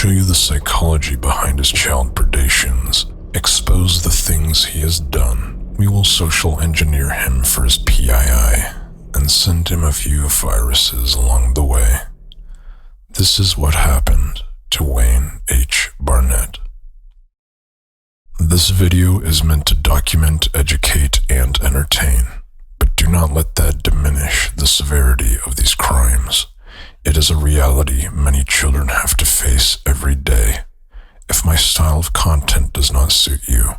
show you the psychology behind his child predations, expose the things he has done. We will social engineer him for his PII, and send him a few viruses along the way. This is what happened to Wayne H. Barnett. This video is meant to document, educate, and entertain, but do not let that diminish the severity of these crimes. It is a reality many children have to face every day. If my style of content does not suit you,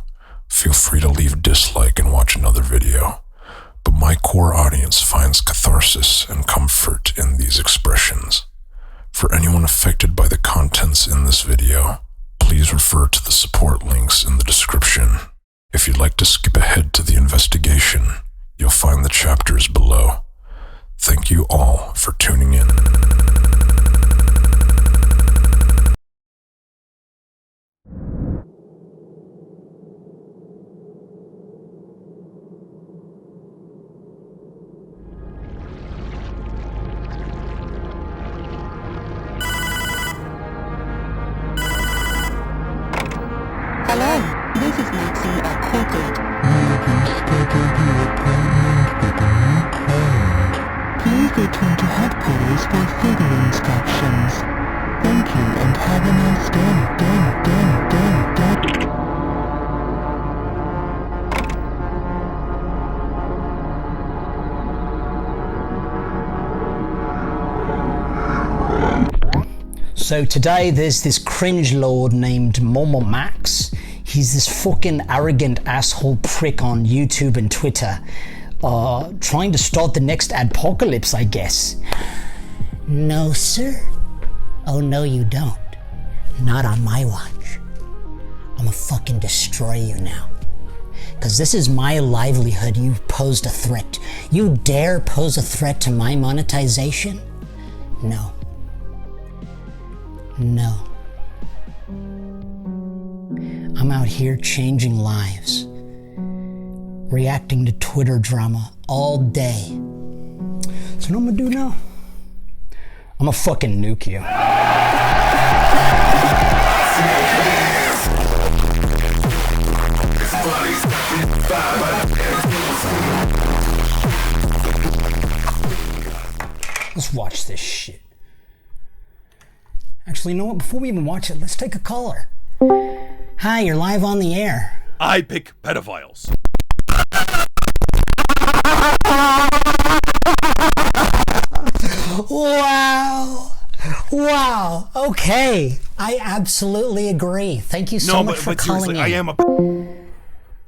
feel free to leave a dislike and watch another video. But my core audience finds catharsis and comfort in these expressions. For anyone affected by the contents in this video, please refer to the support links in the description. If you'd like to skip ahead to the investigation, you'll find the chapters below. Thank you all for tuning in. Hello, this is Maxie at Corporate. Please return to headquarters for further instructions. Thank you and have a nice day. So today there's this cringe lord named Momo Max. He's this fucking arrogant asshole prick on YouTube and Twitter, trying to start the next adpocalypse, I guess. No, sir. Oh, no, you don't. Not on my watch. I'ma fucking destroy you now. Cause this is my livelihood. You've posed a threat. You dare pose a threat to my monetization? No. No. I'm out here changing lives, reacting to Twitter drama all day. So what I'm gonna do now? I'm gonna fucking nuke you. Let's watch this shit. Actually, you know what? Before we even watch it, let's take a caller. Hi, you're live on the air. I pick pedophiles. Wow. Okay. I absolutely agree. Thank you so much for calling in. I am a...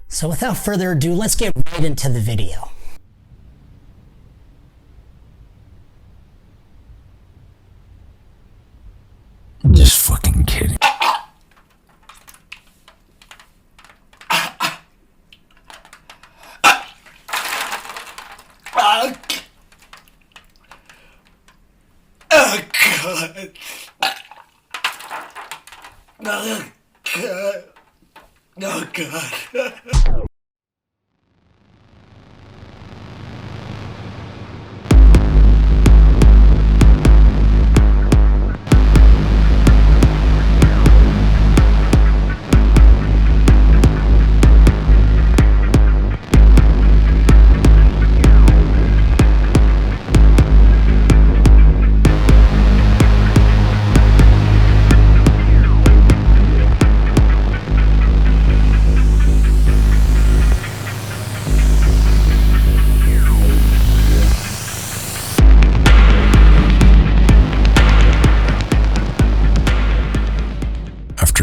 So without further ado, let's get right into the video. I'm just fucking kidding. Oh God. Oh God. Oh God.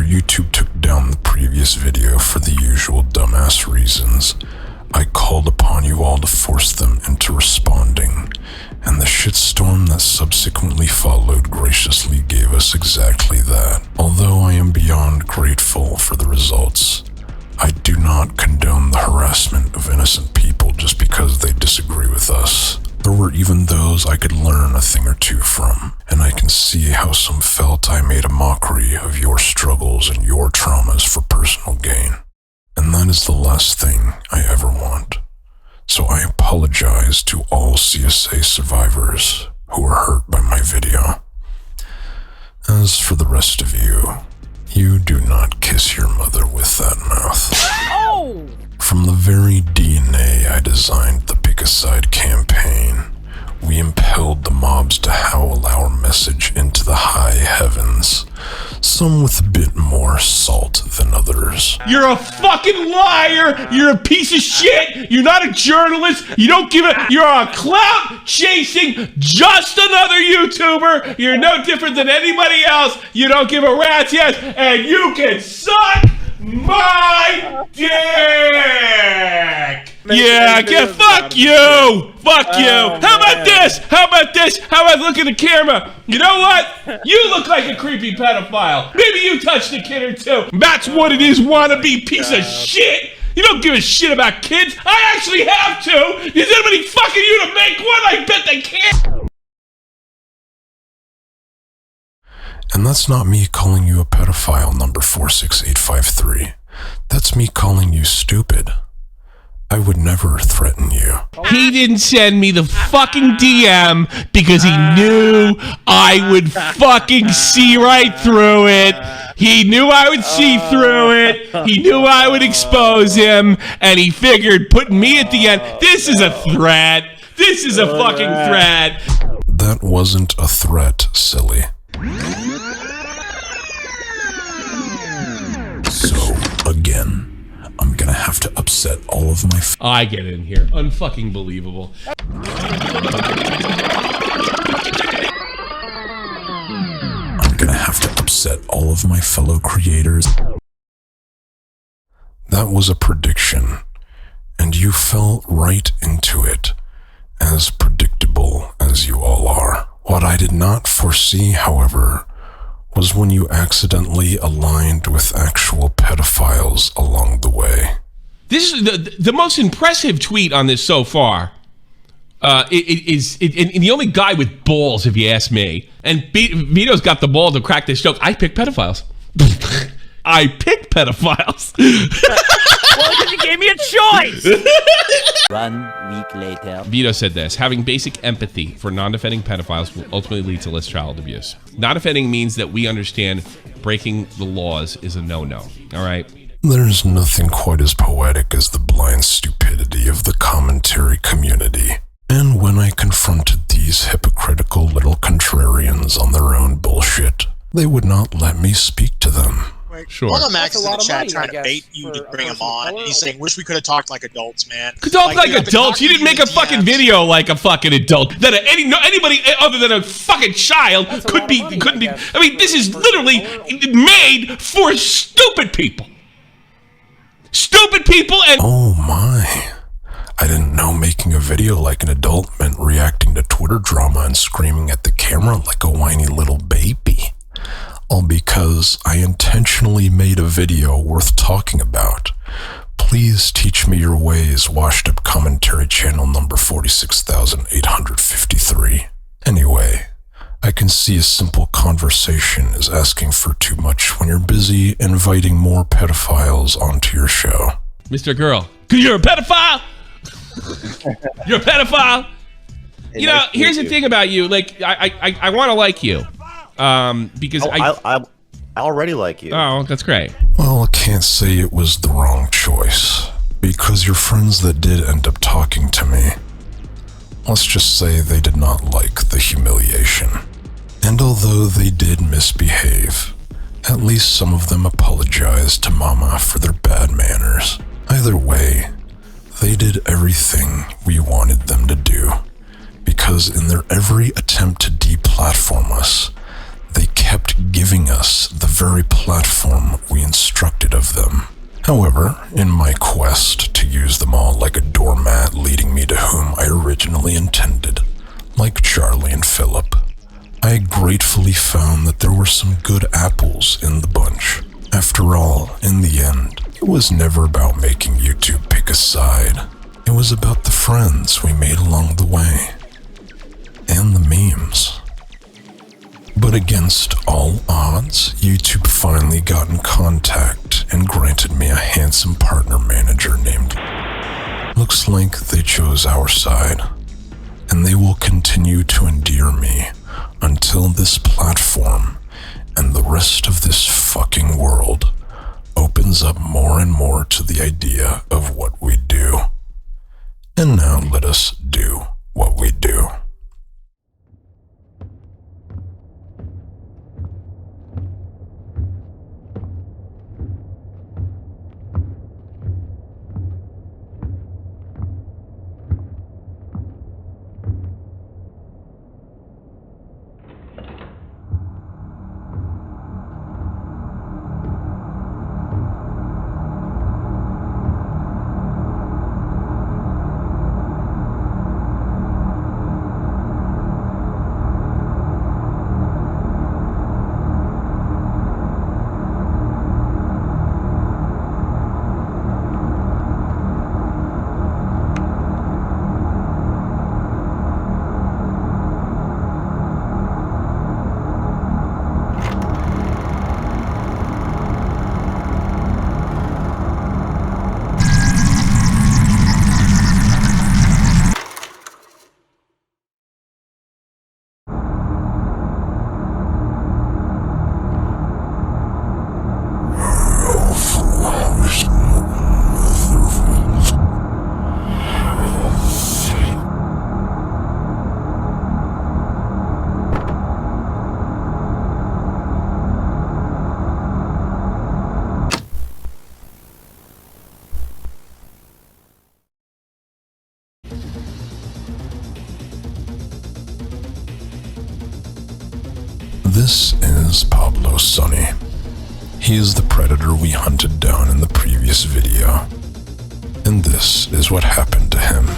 YouTube took down the previous video for the usual dumbass reasons, I called upon you all to force them into responding, and the shitstorm that subsequently followed graciously gave us exactly that. Although I am beyond grateful for the results, I do not condone the harassment of innocent people just because they disagree with us. There were even those I could learn a thing or two from, and I can see how some felt I made a mockery of your struggles and your traumas for personal gain. And that is the last thing I ever want. So I apologize to all CSA survivors who were hurt by my video. As for the rest of you, you do not kiss your mother with that mouth. Oh! From the very DNA I designed the Picicide campaign, we impelled the mobs to howl our message into the high heavens, some with a bit more salt than others. You're a fucking liar! You're a piece of shit! You're not a journalist! You don't give a... You're a clout chasing just another YouTuber! You're no different than anybody else! You don't give a rat's ass, and you can suck my dick! Yeah, fuck you! Fuck you! How about this? How about this? How about look at the camera? You know what? You look like a creepy pedophile. Maybe you touched a kid or two. That's what it is, wannabe piece of shit! You don't give a shit about kids. I actually have to! Is anybody fucking you to make one? I bet they can't! And that's not me calling you a pedophile, number 46853. That's me calling you stupid. I would never threaten you. He didn't send me the fucking DM because he knew I would fucking see right through it. He knew I would see through it. He knew I would expose him. And he figured putting me at the end, this is a threat. This is a fucking threat. That wasn't a threat, silly. So, again, I'm gonna have to upset all of my I get in here. Unfucking believable. I'm gonna have to upset all of my fellow creators. That was a prediction, and you fell right into it, as predictable as you all are. What I did not foresee, however, was when you accidentally aligned with actual pedophiles along the way. This is the most impressive tweet on this so far. And the only guy with balls, if you ask me. And Vito's got the ball to crack this joke. I pick pedophiles. I pick pedophiles. Well, because you gave me a choice! 1 week later. Vito said this: having basic empathy for non-offending pedophiles will ultimately lead to less child abuse. Non-offending means that we understand breaking the laws is a no-no. All right? There's nothing quite as poetic as the blind stupidity of the commentary community. And when I confronted these hypocritical little contrarians on their own bullshit, they would not let me speak to them. Sure. Max is in the chat trying to bait you to bring him on. He's saying, wish we could have talked like adults, man. Talk like adults? You didn't make a fucking video like a fucking adult. That anybody other than a fucking child couldn't be. I mean, this is literally made for stupid people. Stupid people and... Oh my. I didn't know making a video like an adult meant reacting to Twitter drama and screaming at the camera like a whiny little baby. All because I intentionally made a video worth talking about. Please teach me your ways, washed up commentary channel number 46,853. Anyway, I can see a simple conversation is asking for too much when you're busy inviting more pedophiles onto your show. Mr. Girl, you're a pedophile? You're a pedophile? You know, here's the thing about you. Like, I want to like you. Because I already like you. Oh, that's great. Well, I can't say it was the wrong choice, because your friends that did end up talking to me, let's just say they did not like the humiliation. And although they did misbehave, at least some of them apologized to Mama for their bad manners. Either way, they did everything we wanted them to do, because in their every attempt to deplatform us, they kept giving us the very platform we instructed of them. However, in my quest to use them all like a doormat leading me to whom I originally intended, like Charlie and Philip, I gratefully found that there were some good apples in the bunch. After all, in the end, it was never about making YouTube pick a side. It was about the friends we made along the way. And the memes. But against all odds, YouTube finally got in contact and granted me a handsome partner manager named... Looks like they chose our side, and they will continue to endear me until this platform rest of this fucking world opens up more and more to the idea of what we do. And now let us do what we do. This is Pablo Sonny. He is the predator we hunted down in the previous video. And this is what happened to him.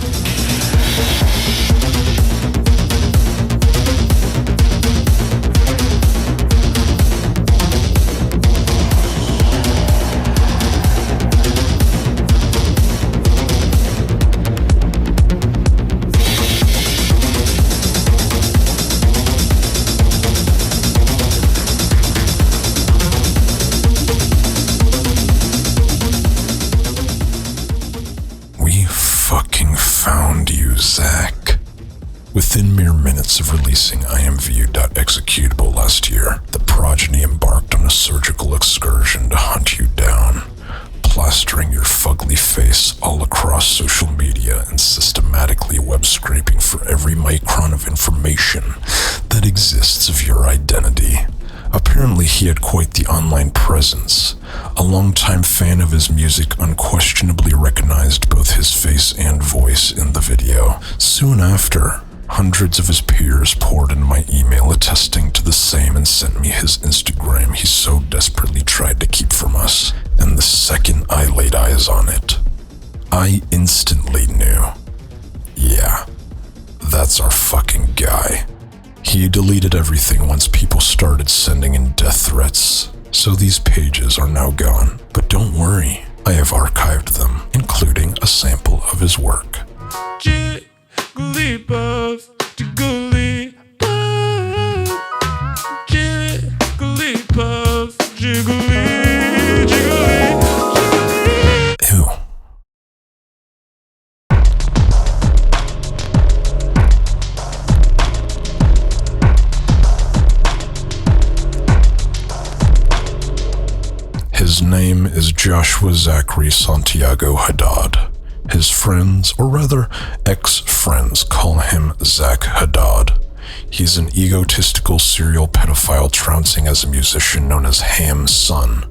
Found you, Zach. Within mere minutes of releasing IMVU.executable last year, the progeny embarked on a surgical excursion to hunt you down, plastering your fugly face all across social media and systematically web scraping for every micron of information that exists of your identity. Apparently he had quite the online presence. A longtime fan of his music unquestionably recognized both his face and voice in the video. Soon after, hundreds of his peers poured in my email attesting to the same and sent me his Instagram he so desperately tried to keep from us. And the second I laid eyes on it, I instantly knew. Yeah, that's our fucking guy. He deleted everything once people started sending in death threats, so these pages are now gone. But don't worry, I have archived them, including a sample of his work. Jigglypuff, Jigglypuff, Jigglypuff, Jiggly, Jiggly. Ew. His name is Joshua Zachary Santiago Haddad. His friends, or rather ex-friends, call him Zach Haddad. He's an egotistical serial pedophile trouncing as a musician known as Ham's son.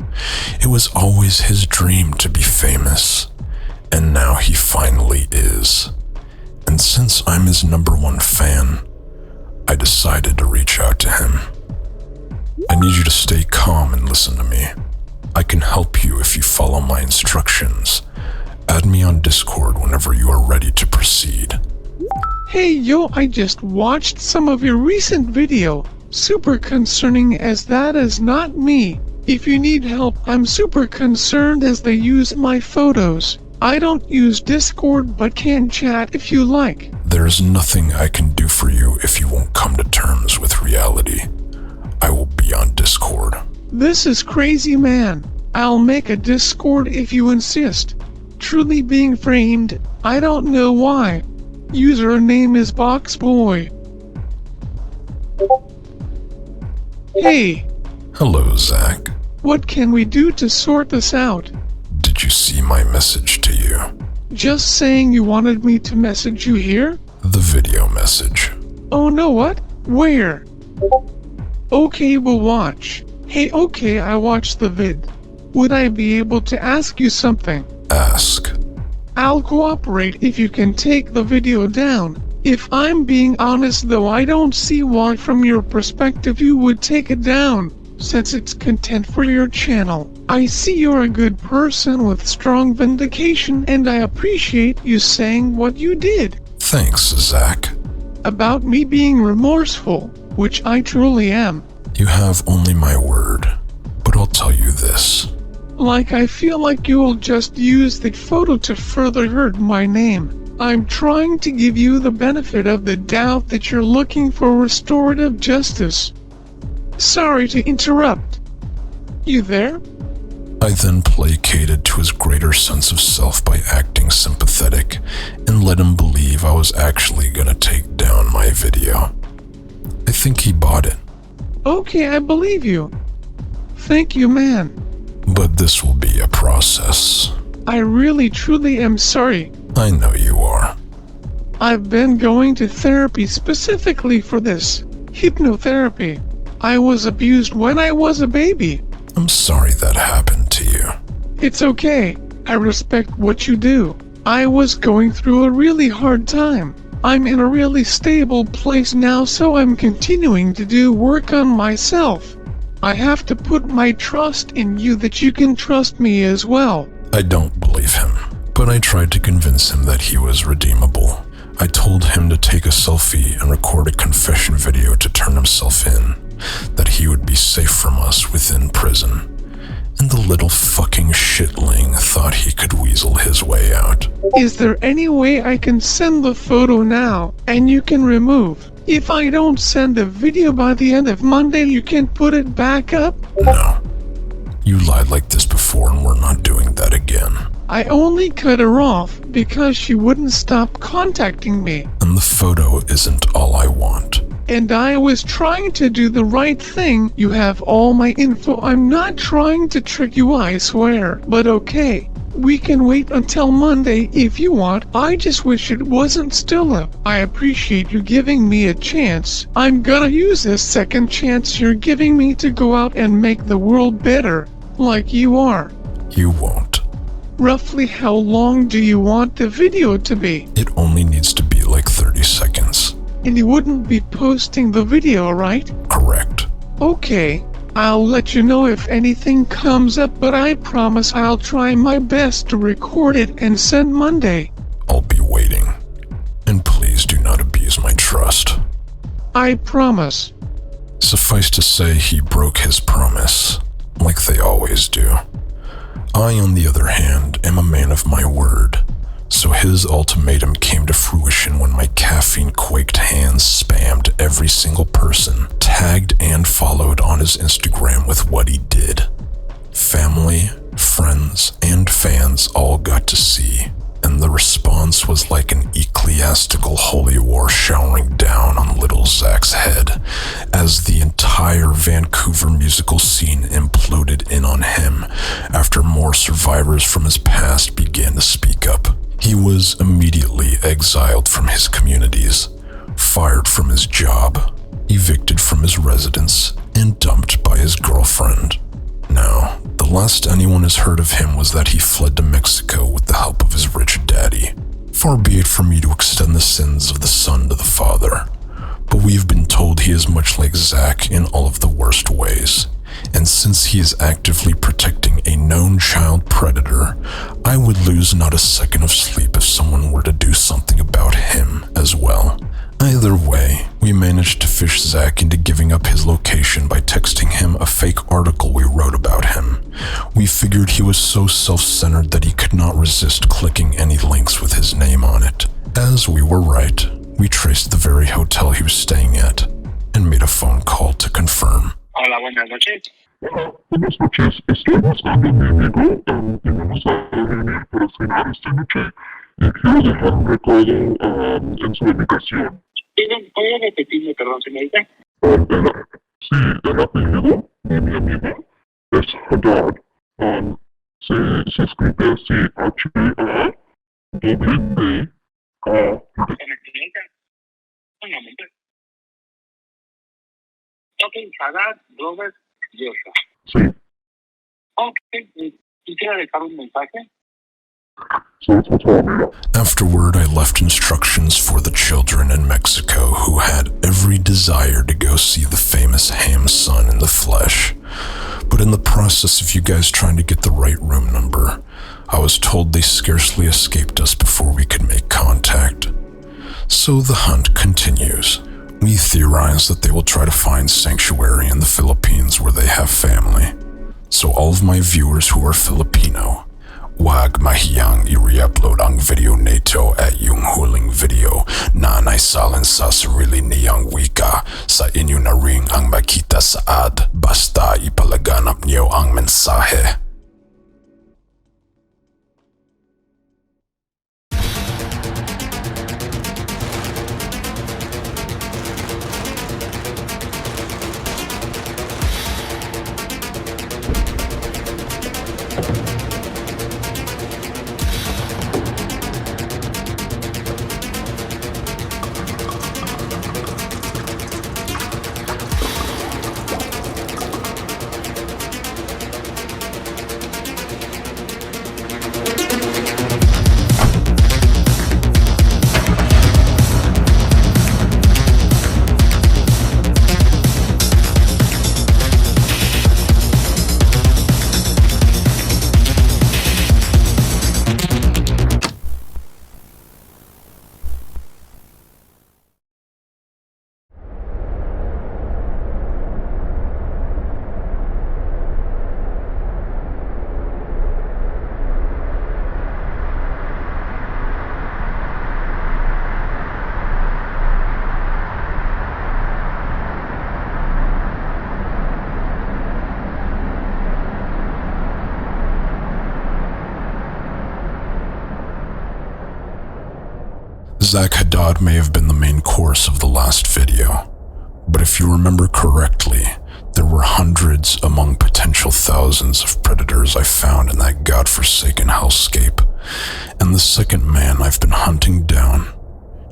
It was always his dream to be famous, and now he finally is. And since I'm his #1 fan, I decided to reach out to him. I need you to stay calm and listen to me. I can help you if you follow my instructions. Add me on Discord whenever you are ready to proceed. Hey yo, I just watched some of your recent video. Super concerning as that is not me. If you need help, I'm super concerned as they use my photos. I don't use Discord but can chat if you like. There's nothing I can do for you if you won't come to terms with reality. I will be on Discord. This is crazy, man. I'll make a Discord if you insist. Truly being framed, I don't know why. Username is Boxboy. Hey. Hello, Zach. What can we do to sort this out? Did you see my message to you? Just saying you wanted me to message you here? The video message. Oh no, what? Where? Okay, we'll watch. Hey, okay, I watched the vid. Would I be able to ask you something? Ask. I'll cooperate if you can take the video down. If I'm being honest though, I don't see why from your perspective you would take it down, since it's content for your channel. I see you're a good person with strong vindication and I appreciate you saying what you did. Thanks, Zach. About me being remorseful, which I truly am. You have only my word, but I'll tell you this. Like I feel like you'll just use the photo to further hurt my name. I'm trying to give you the benefit of the doubt that you're looking for restorative justice. Sorry to interrupt. You there? I then placated to his greater sense of self by acting sympathetic and let him believe I was actually gonna take down my video. I think he bought it. Okay, I believe you. Thank you, man. But this will be a process. I really truly am sorry. I know you are. I've been going to therapy specifically for this. Hypnotherapy. I was abused when I was a baby. I'm sorry that happened to you. It's okay. I respect what you do. I was going through a really hard time. I'm in a really stable place now, so I'm continuing to do work on myself. I have to put my trust in you that you can trust me as well. I don't believe him, but I tried to convince him that he was redeemable. I told him to take a selfie and record a confession video to turn himself in, that he would be safe from us within prison. And the little fucking shitling thought he could weasel his way out. Is there any way I can send the photo now, and you can remove? If I don't send a video by the end of Monday, you can put it back up? No. You lied like this before and we're not doing that again. I only cut her off because she wouldn't stop contacting me. And the photo isn't all I want. And I was trying to do the right thing. You have all my info. I'm not trying to trick you, I swear. But okay, we can wait until Monday if you want. I just wish it wasn't still up. I appreciate you giving me a chance. I'm gonna use this second chance you're giving me to go out and make the world better, like you are. You won't. Roughly how long do you want the video to be? It only needs to be like 30 seconds. And you wouldn't be posting the video, right? Correct. Okay, I'll let you know if anything comes up, but I promise I'll try my best to record it and send Monday. I'll be waiting. And please do not abuse my trust. I promise. Suffice to say, he broke his promise, like they always do. I, on the other hand, am a man of my word. So his ultimatum came to fruition when my caffeine-quaked hands spammed every single person, tagged and followed on his Instagram with what he did. Family, friends, and fans all got to see, and the response was like an ecclesiastical holy war showering down on little Zach's head, as the entire Vancouver musical scene imploded in on him after more survivors from his past began to speak up. He was immediately exiled from his communities, fired from his job, evicted from his residence, and dumped by his girlfriend. Now, the last anyone has heard of him was that he fled to Mexico with the help of his rich daddy. Far be it from me to extend the sins of the son to the father, but we've been told he is much like Zach in all of the worst ways. And since he is actively protecting a known child predator, I would lose not a second of sleep if someone were to do something about him as well. Either way, we managed to fish Zach into giving up his location by texting him a fake article we wrote about him. We figured he was so self-centered that he could not resist clicking any links with his name on it. As we were right, we traced the very hotel he was staying at and made a phone call to confirm. Hola, buenas noches. Hola, buenas noches. Estoy buscando a mi amigo. Tenemos a reunir para cenar esta noche. Y quiero dejar un recado en su ubicación. ¿Puede repetirme, perdón, señorita? Si el apellido de mi amiga es Haddad. Se escribe así, H-A-W-D-A. Ok, Haddad Robert Joshua. Sí. Ok, ¿quisiera dejar un mensaje? Afterward, I left instructions for the children in Mexico who had every desire to go see the famous Ham's son in the flesh. But in the process of you guys trying to get the right room number, I was told they scarcely escaped us before we could make contact. So the hunt continues. We theorize that they will try to find sanctuary in the Philippines where they have family. So all of my viewers who are Filipino, wag mahiyang i-re-upload ang video nito at yung huling video na naisalin sa sarili niyang wika. Sa inyo na ring ang makita sa ad, basta ipalaganap niyo ang mensahe. Zach Haddad may have been the main course of the last video, but if you remember correctly, there were hundreds among potential thousands of predators I found in that godforsaken hellscape, and the second man I've been hunting down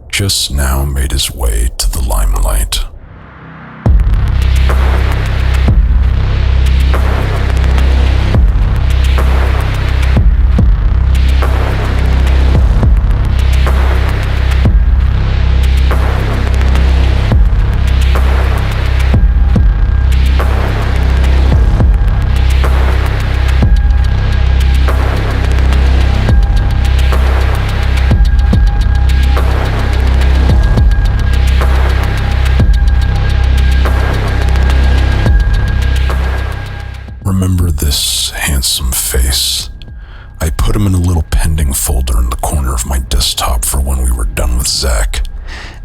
just now made his way to the limelight. Remember this handsome face? I put him in a little pending folder in the corner of my desktop for when we were done with Zach,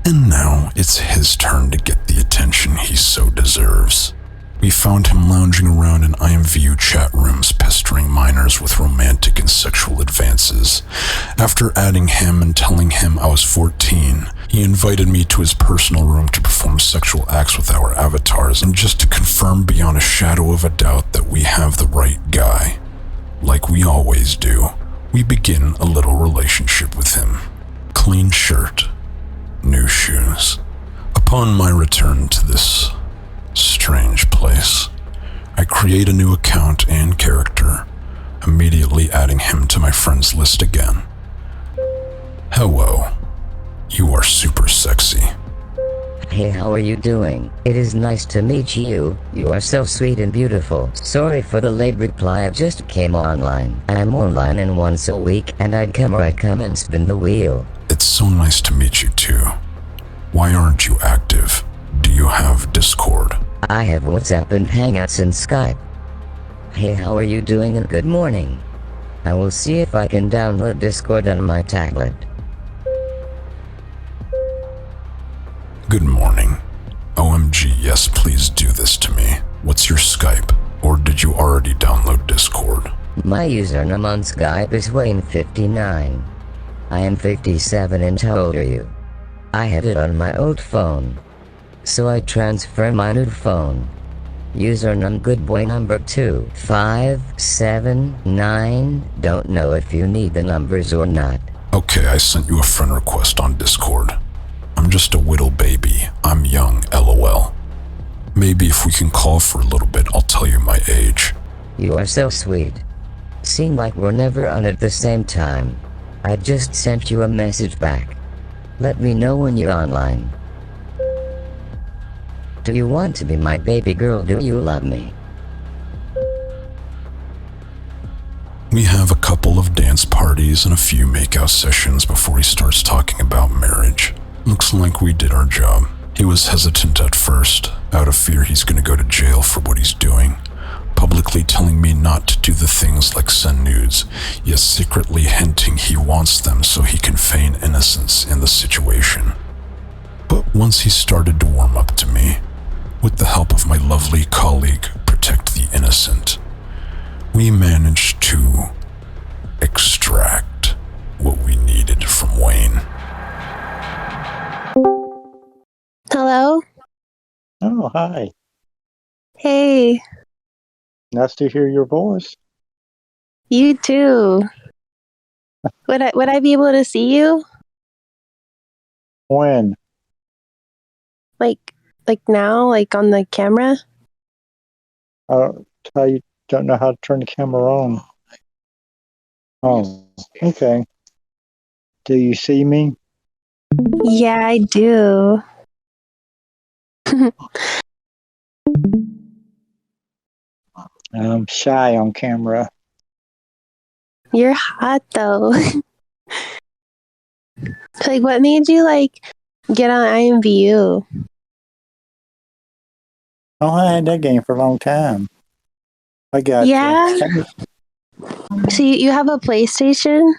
and now it's his turn to get the attention he so deserves. We found him lounging around in IMVU chat rooms pestering minors with romantic and sexual advances. After adding him and telling him I was 14, he invited me to his personal room to perform sexual acts with our avatars, and just to confirm beyond a shadow of a doubt that we have the right guy. Like we always do, we begin a little relationship with him. Clean shirt, new shoes. Upon my return to this strange place, I create a new account and character, immediately adding him to my friends list again. Hello, you are super sexy. Hey, how are you doing? It is nice to meet you. You are so sweet and beautiful. Sorry for the late reply, I just came online. I'm online and once a week, and I'd come and spin the wheel. It's so nice to meet you too. Why aren't you active? Do you have Discord? I have WhatsApp and Hangouts and Skype. Hey, how are you doing and good morning. I will see if I can download Discord on my tablet. Good morning. OMG, yes, please do this to me. What's your Skype? Or did you already download Discord? My username on Skype is Wayne59. I am 57 and how old are you? I had it on my old phone. So I transfer my new phone. Username goodboy number 2579. Don't know if you need the numbers or not. Okay, I sent you a friend request on Discord. I'm just a whittle baby. I'm young, lol. Maybe if we can call for a little bit, I'll tell you my age. You are so sweet. Seem like we're never on at the same time. I just sent you a message back. Let me know when you're online. Do you want to be my baby girl? Do you love me? We have a couple of dance parties and a few makeout sessions before he starts talking about marriage. Looks like we did our job. He was hesitant at first, out of fear he's gonna go to jail for what he's doing, publicly telling me not to do the things like send nudes, yet secretly hinting he wants them so he can feign innocence in the situation. But once he started to warm up to me, with the help of my lovely colleague, Protect the Innocent, we managed to extract what we needed from Wayne. Hello? Oh, hi. Hey, Nice to hear your voice. you too. Would I be able to see you? When? Like now, like on the camera? I don't know how to turn the camera on. Oh, okay. Do you see me? Yeah, I do. I'm shy on camera. You're hot though. Like, what made you like get on IMVU? Oh, I had that game for a long time. I got Yeah. So you have a PlayStation?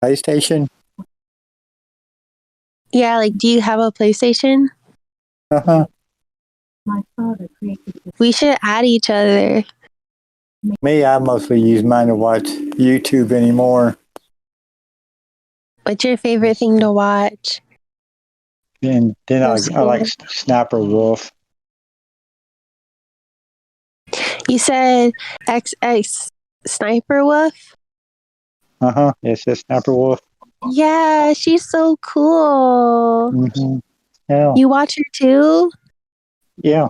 PlayStation. Yeah, like, do you have a PlayStation? Uh-huh. We should add each other. Me, I mostly use mine to watch YouTube anymore. What's your favorite thing to watch? And then I like Sniper Wolf. You said XX Sniper Wolf? Uh-huh. Yes, that's Sniper Wolf. Yeah, she's so cool. Mm-hmm. Yeah. You watch her too? Yeah.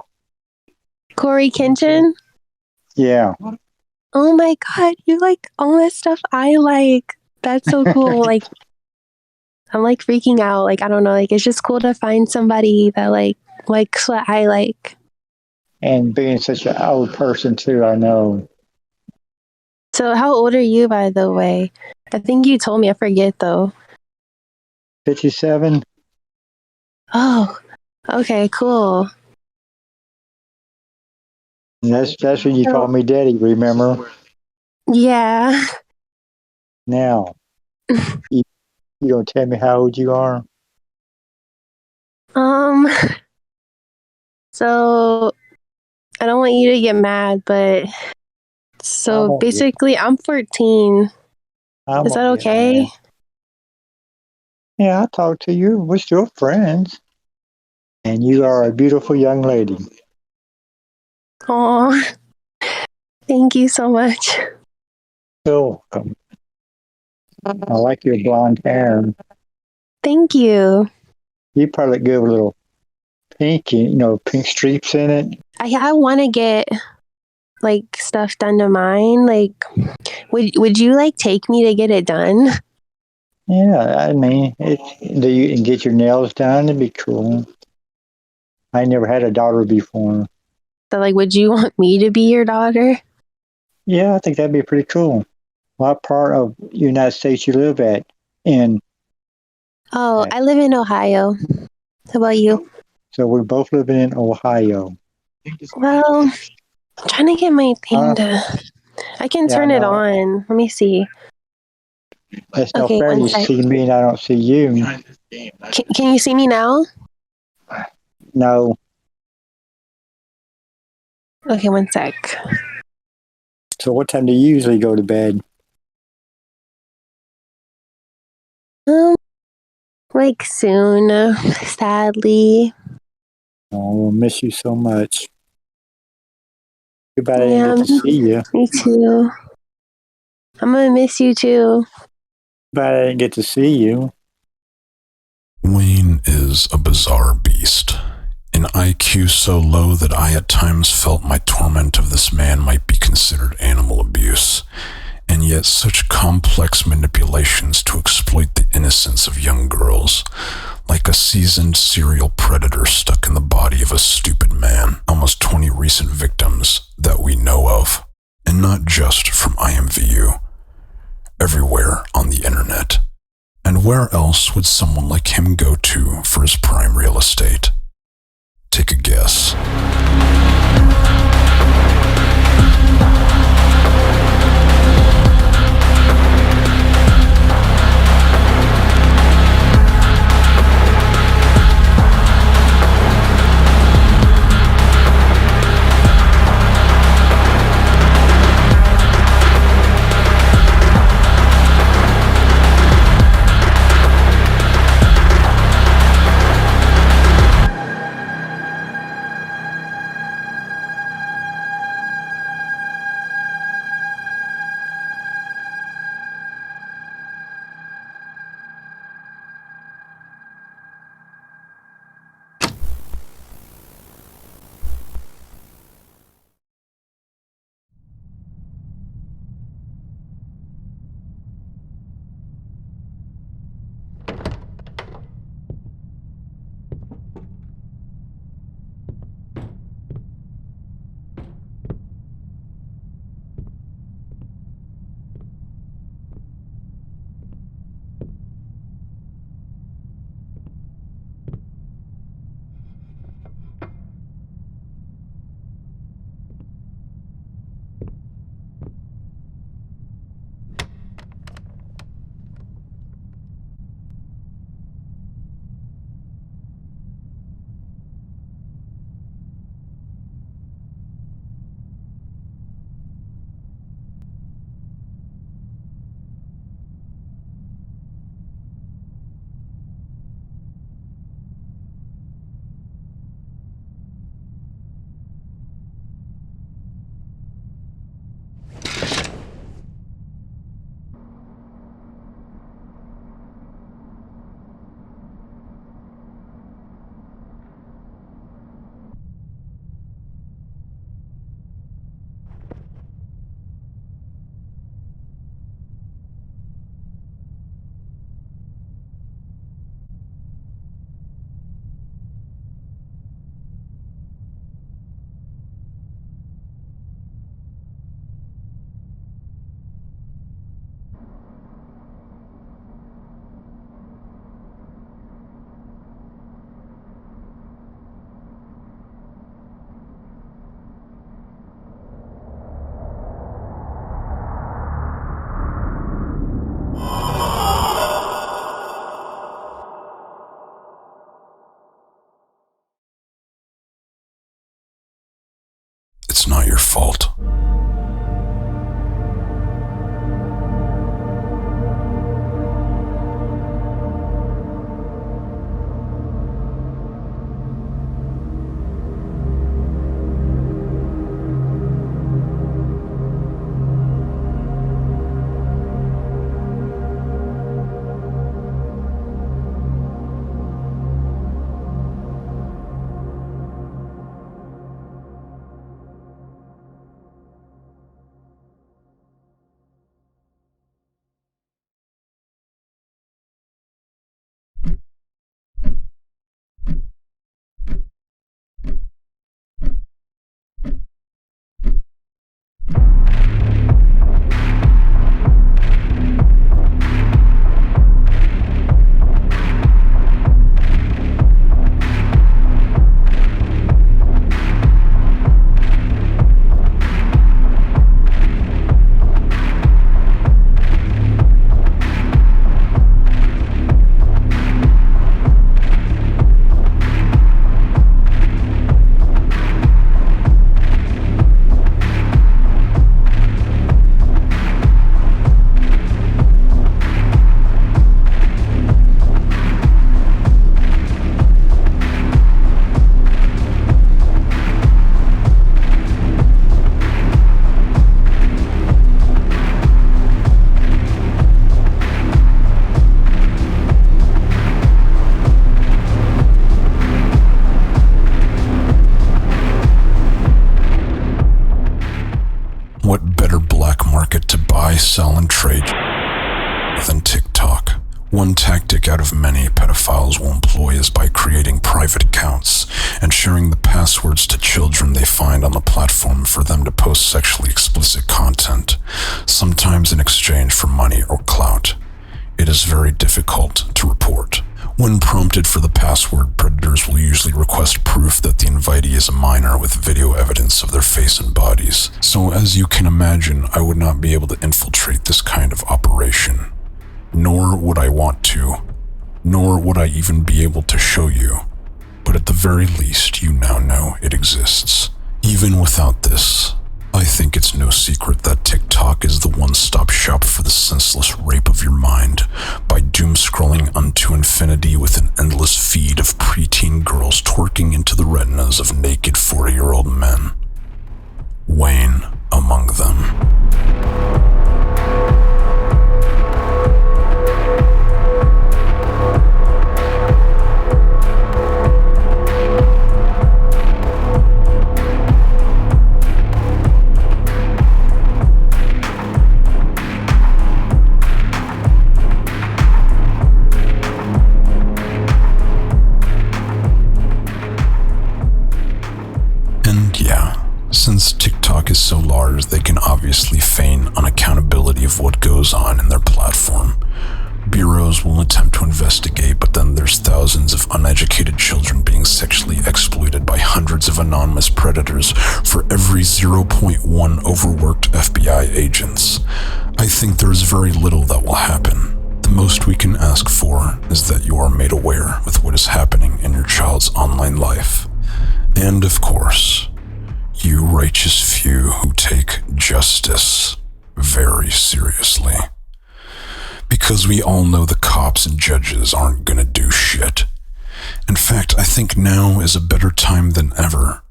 Corey Kenshin? Yeah. Oh my god, you like all that stuff I like. That's so cool. Like, I'm like freaking out. Like, I don't know. Like, it's just cool to find somebody that likes what I like. And being such an old person too, I know. So, how old are you, by the way? I think you told me. I forget though. 57. Oh, okay, cool. That's when you called me daddy, remember? Yeah. Now, you gonna tell me how old you are? So I don't want you to get mad, but so basically I'm 14. Is that okay? Yeah, I talked to you. We're still friends. And you are a beautiful young lady. Oh, thank you so much. You're welcome. I like your blonde hair. Thank you. You probably look good with a little pink, pink streaks in it. I want to get like stuff done to mine. Like, would you like take me to get it done? Yeah, I mean, do you can get your nails done? It'd be cool. I never had a daughter before. So, like, would you want me to be your daughter? Yeah, I think that'd be pretty cool. What part of the United States you live at? Oh, I live in Ohio. How about you? So we're both living in Ohio. Well, I'm trying to get my thing to... I can turn it on. Let me see. It's no fair. You see me and I don't see you. Can you see me now? No. Okay, one sec. So what time do you usually go to bed? Like soon, sadly. Oh, we'll miss you so much. Too bad I Yeah, didn't get to see you. me too. I'm gonna miss you too. But I didn't get to see you. Wayne is a bizarre beast. An IQ so low that I at times felt my torment of this man might be considered animal abuse, and yet such complex manipulations to exploit the innocence of young girls, like a seasoned serial predator stuck in the body of a stupid man. Almost 20 recent victims that we know of, and not just from IMVU, everywhere on the internet. And where else would someone like him go to for his prime real estate? Take a guess. What better black market to buy, sell, and trade than TikTok? One tactic out of many pedophiles will employ is by creating private accounts and sharing the passwords to children they find on the platform for them to post sexually explicit content, sometimes in exchange for money or clout. It is very difficult to report. When prompted for the password, predators will usually request proof that the invitee is a minor with video evidence of their face and bodies. So as you can imagine, I would not be able to infiltrate this kind of operation. Nor would I want to. Nor would I even be able to show you. But at the very least, you now know it exists. Even without this, I think it's no secret that TikTok is the one-stop shop for the senseless rape of your mind by doom-scrolling unto infinity with an endless feed of preteen girls twerking into the retinas of naked 40-year-old men. Wayne among them. Since TikTok is so large, they can obviously feign unaccountability of what goes on in their platform. Bureaus will attempt to investigate, but then there's thousands of uneducated children being sexually exploited by hundreds of anonymous predators for every 0.1 overworked FBI agents. I think there's very little that will happen. The most we can ask for is that you are made aware with what is happening in your child's online life. And of course, you righteous few who take justice very seriously. Because we all know the cops and judges aren't gonna do shit. In fact, I think now is a better time than ever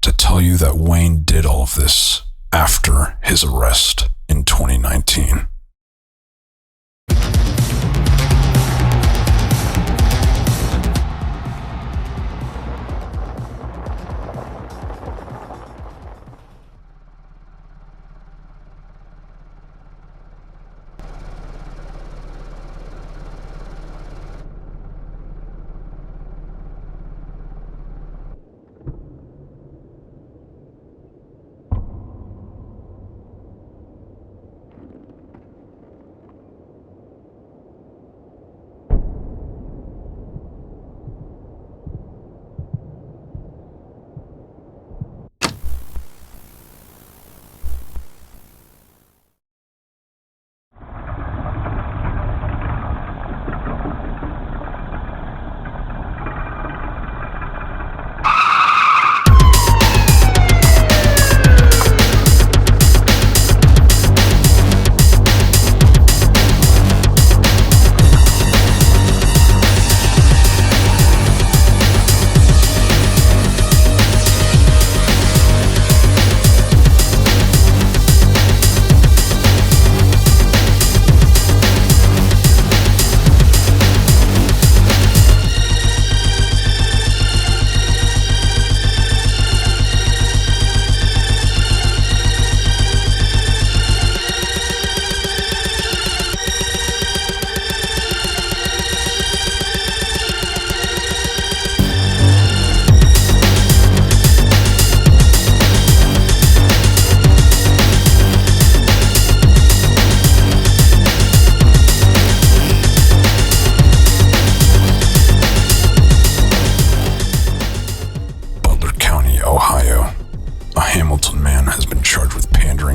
to tell you that Wayne did all of this after his arrest in 2019.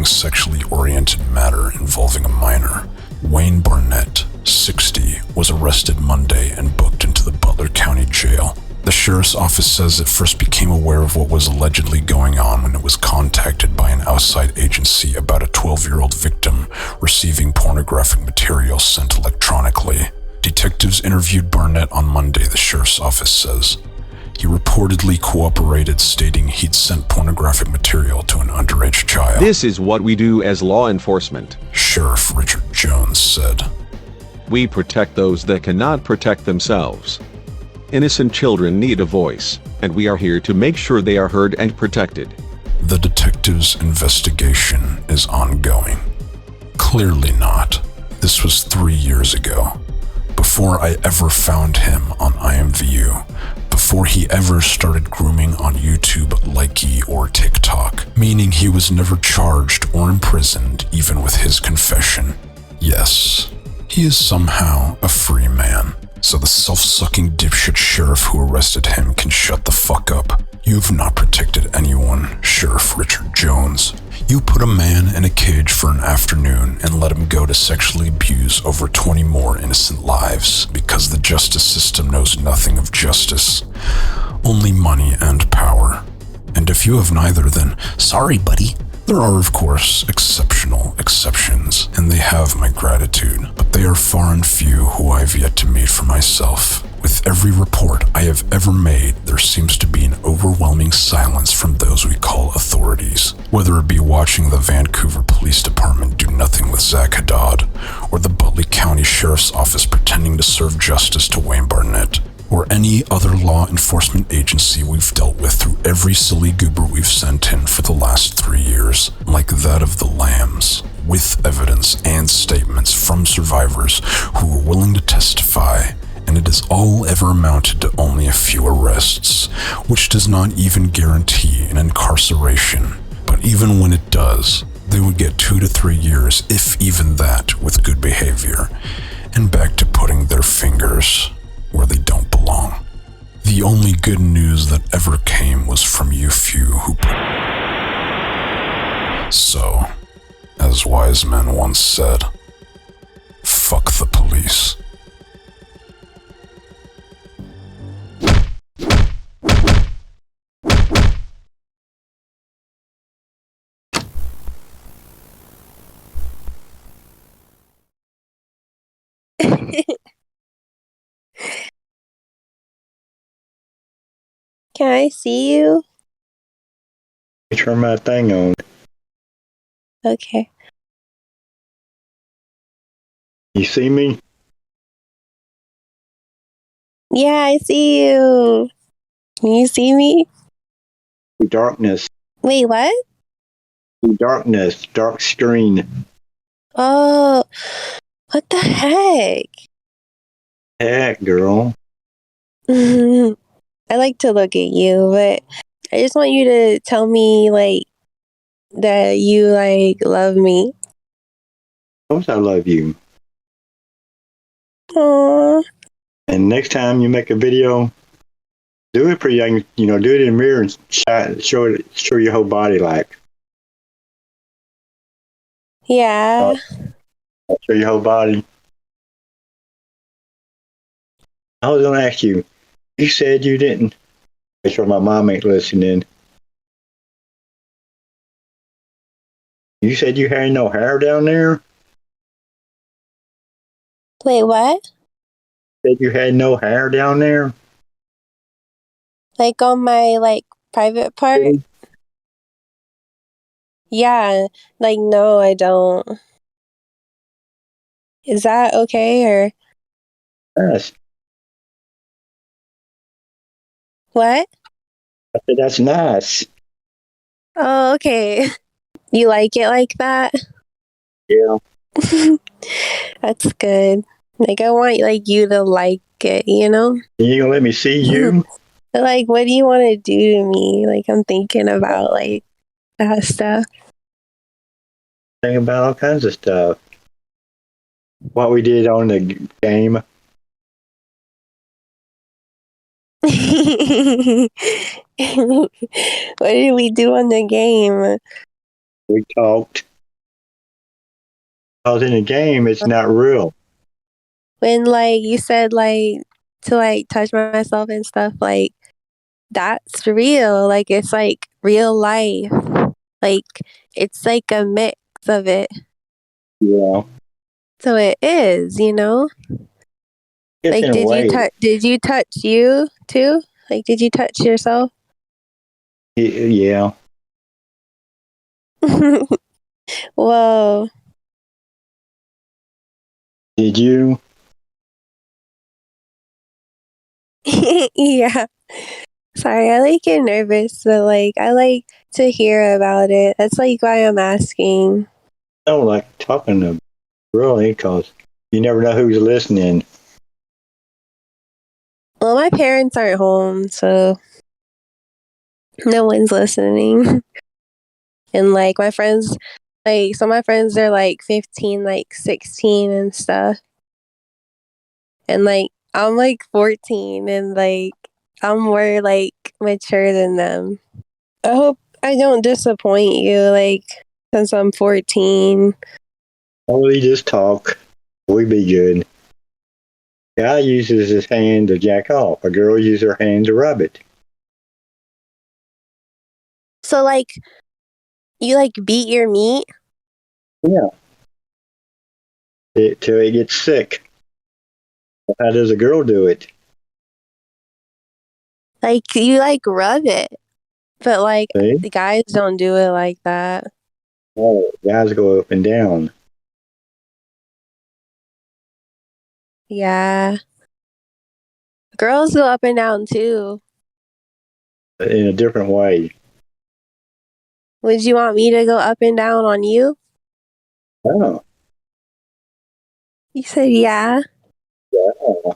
Sexually oriented matter involving a minor. Wayne Barnett, 60, was arrested Monday and booked into the Butler County Jail. The sheriff's office says it first became aware of what was allegedly going on when it was contacted by an outside agency about a 12-year-old victim receiving pornographic material sent electronically. Detectives interviewed Barnett on Monday, the sheriff's office says. He reportedly cooperated, stating he'd sent pornographic material to an underage child. This is what we do as law enforcement, Sheriff Richard Jones said. We protect those that cannot protect themselves. Innocent children need a voice, and we are here to make sure they are heard and protected. the detective's investigation is ongoing. Clearly not. This was 3 years ago, before I ever found him on IMVU, before he ever started grooming on YouTube, Likey, or TikTok, meaning he was never charged or imprisoned even with his confession. Yes, he is somehow a free man, so the self-sucking dipshit sheriff who arrested him can shut the fuck up. You've not protected anyone, Sheriff Richard Jones. You put a man in a cage for an afternoon and let him go to sexually abuse over 20 more innocent lives because the justice system knows nothing of justice, only money and power. And if you have neither, then sorry, buddy. There are, of course, exceptional exceptions, and they have my gratitude, but they are far and few who I've yet to meet for myself. With every report I have ever made, there seems to be an overwhelming silence from those we call authorities, whether it be watching the Vancouver Police Department do nothing with Zach Haddad, or the Butley County Sheriff's Office pretending to serve justice to Wayne Barnett, or any other law enforcement agency we've dealt with through every silly goober we've sent in for the last 3 years, like that of the Lambs, with evidence and statements from survivors who were willing to testify, and it has all ever amounted to only a few arrests, which does not even guarantee an incarceration. But even when it does, they would get 2 to 3 years, if even that, with good behavior, and back to putting their fingers where they don't belong. The only good news that ever came was from you few who So, as wise men once said, fuck the police. Can I see you? Turn my thing on. Okay. You see me? Yeah, I see you. Can you see me? Darkness. Wait, what? Darkness. Dark screen. Oh, what the heck? Heck, girl. I like to look at you, but I just want you to tell me, like, that you, like, love me. Of course I love you. Aww. And next time you make a video, do it pretty young, do it in the mirror and show your whole body, like. Yeah. Show your whole body. I was going to ask you, you said you didn't. Make sure my mom ain't listening. You said you had no hair down there? Wait, what? Said you had no hair down there? Like on my, like, private part? Yeah. Like, no, I don't. Is that okay, or? Yes. What? I said, that's nice. Oh, okay. You like it like that? Yeah. That's good. Like, I want, like, you to like it, you know? You gonna let me see you? But, like, what do you want to do to me? Like, I'm thinking about, like, that stuff. Think about all kinds of stuff. What we did on the game. What did we do on the game? We talked. Because in the game, it's not real. When, like, you said, like, to, like, touch myself and stuff, like, that's real. Like, it's, like, real life. Like, it's, like, a mix of it. Yeah. So it is, you know? It's Like, did you touch you, too? Like, did you touch yourself? Yeah. Whoa. Did you? Yeah. Sorry, I, like, get nervous, but, like, I like to hear about it. That's like why I'm asking. I don't like talking to really because you never know who's listening. Well, my parents aren't home, so no one's listening. And like my friends, like some of my friends, they're like 15, like 16 and stuff. And like I'm like 14 and like I'm more like mature than them. I hope I don't disappoint you, like, since I'm 14. Oh, we just talk. We be good. Guy uses his hand to jack off. A girl uses her hand to rub it. So like, you like beat your meat? Yeah. Till it gets sick. How does a girl do it? Like you like rub it, but like See? the guys don't do it like that. Oh, guys go up and down. Yeah. Girls go up and down too. In a different way. Would you want me to go up and down on you? Oh. You said yeah. Yeah.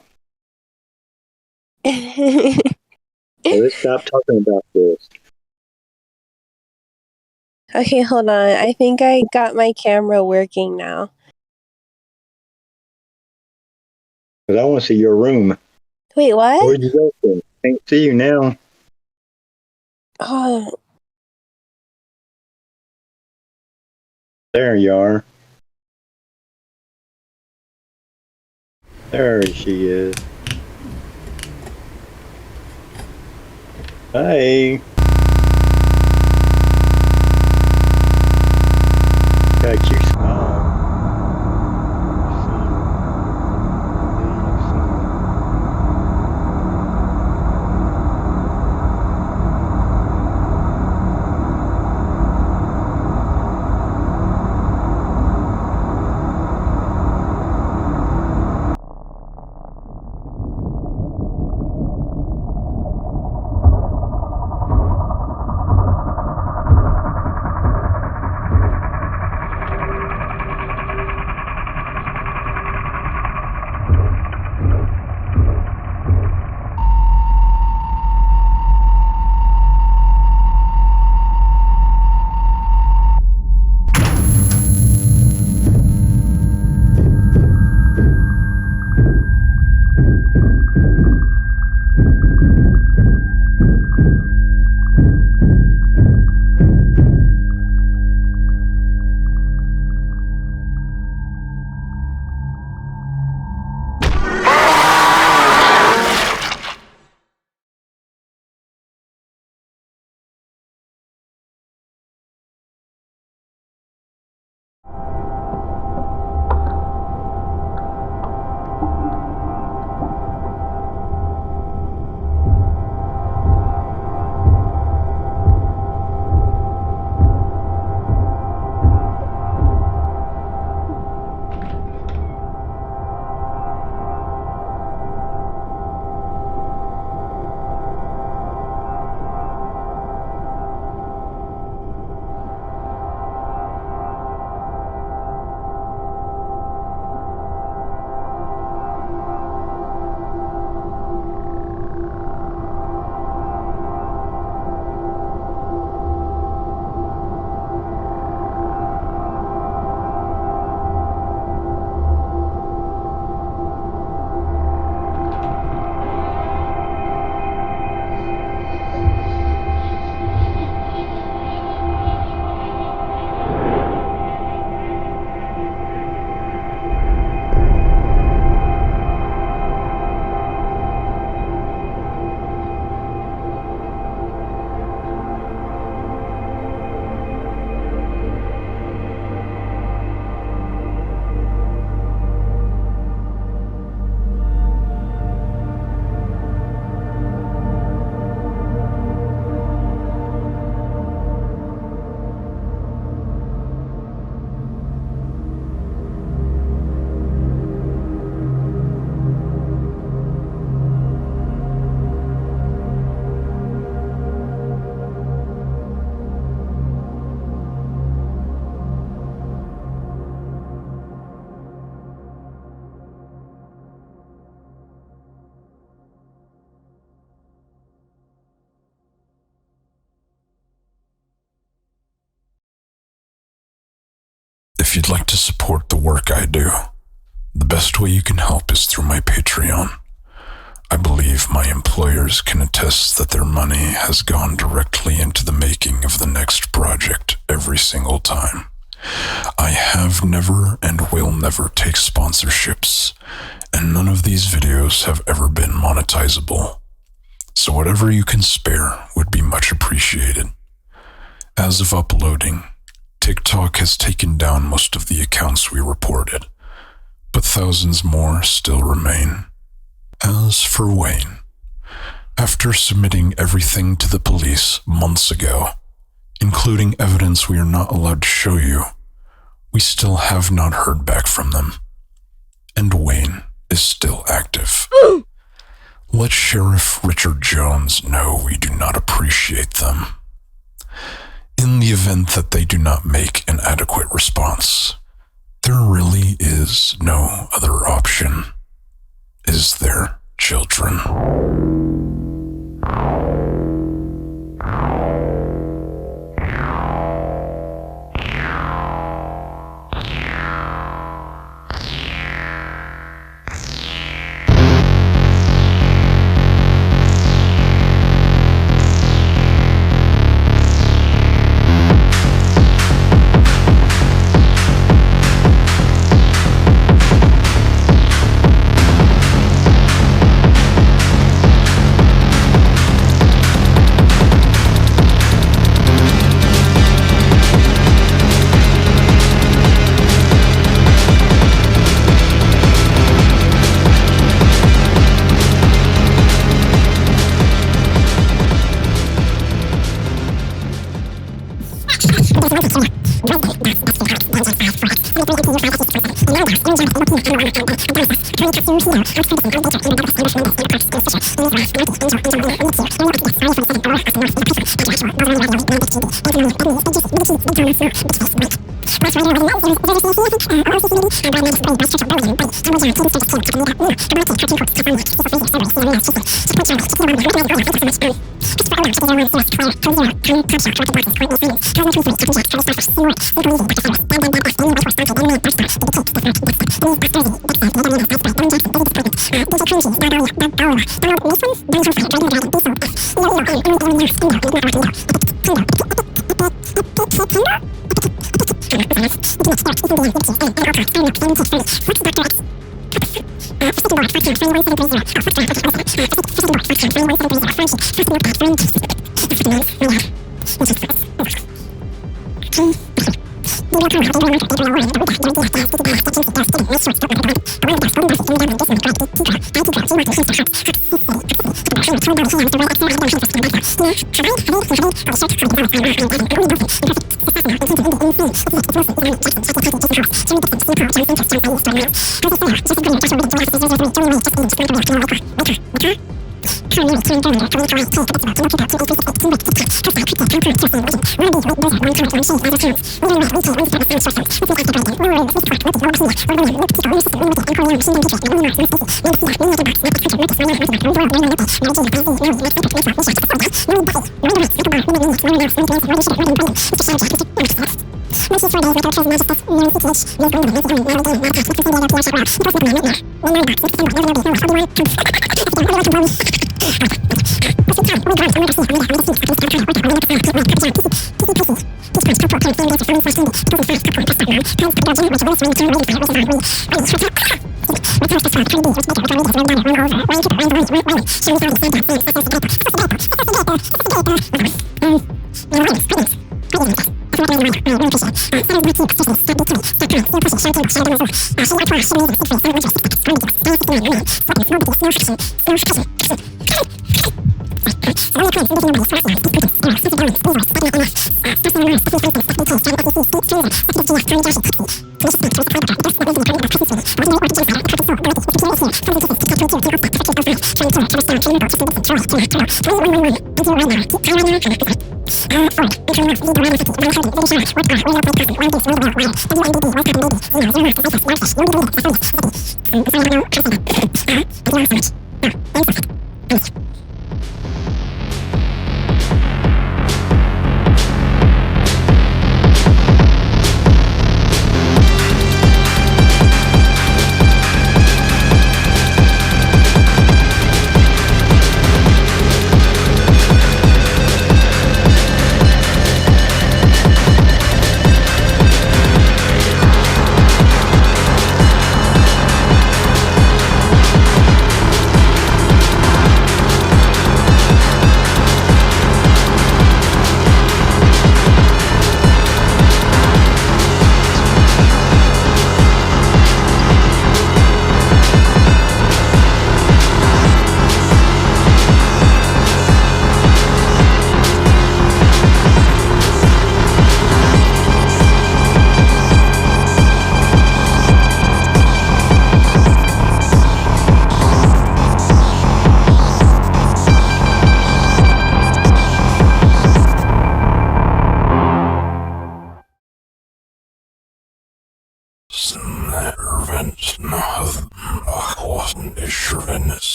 Let's stop talking about this. Okay, hold on. I think I got my camera working now. Because I want to see your room. Wait, what? Where'd you go to? Can't see you now. Oh, There you are. There she is. Hey. Got a cute smile. If you'd like to support the work I do, the best way you can help is through my Patreon. I believe my employers can attest that their money has gone directly into the making of the next project every single time. I have never and will never take sponsorships, and none of these videos have ever been monetizable. So whatever you can spare would be much appreciated. As of uploading, TikTok has taken down most of the accounts we reported, but thousands more still remain. As for Wayne, after submitting everything to the police months ago, including evidence we are not allowed to show you, we still have not heard back from them. And Wayne is still active. Let Sheriff Richard Jones know we do not appreciate them. In the event that they do not make an adequate response, there really is no other option. Is there, children?